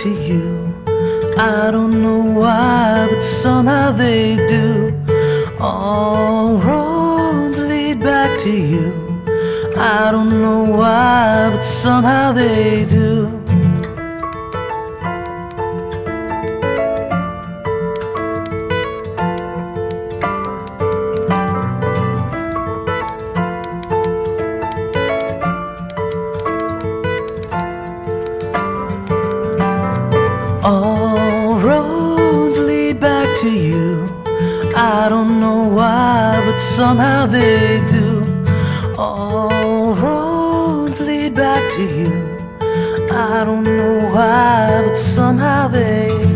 to you. I don't know why, but somehow they do. All roads lead back to you. I don't know why, but somehow they do. All roads lead back to you. I don't know why, but somehow they do. All roads lead back to you. I don't know why, but somehow they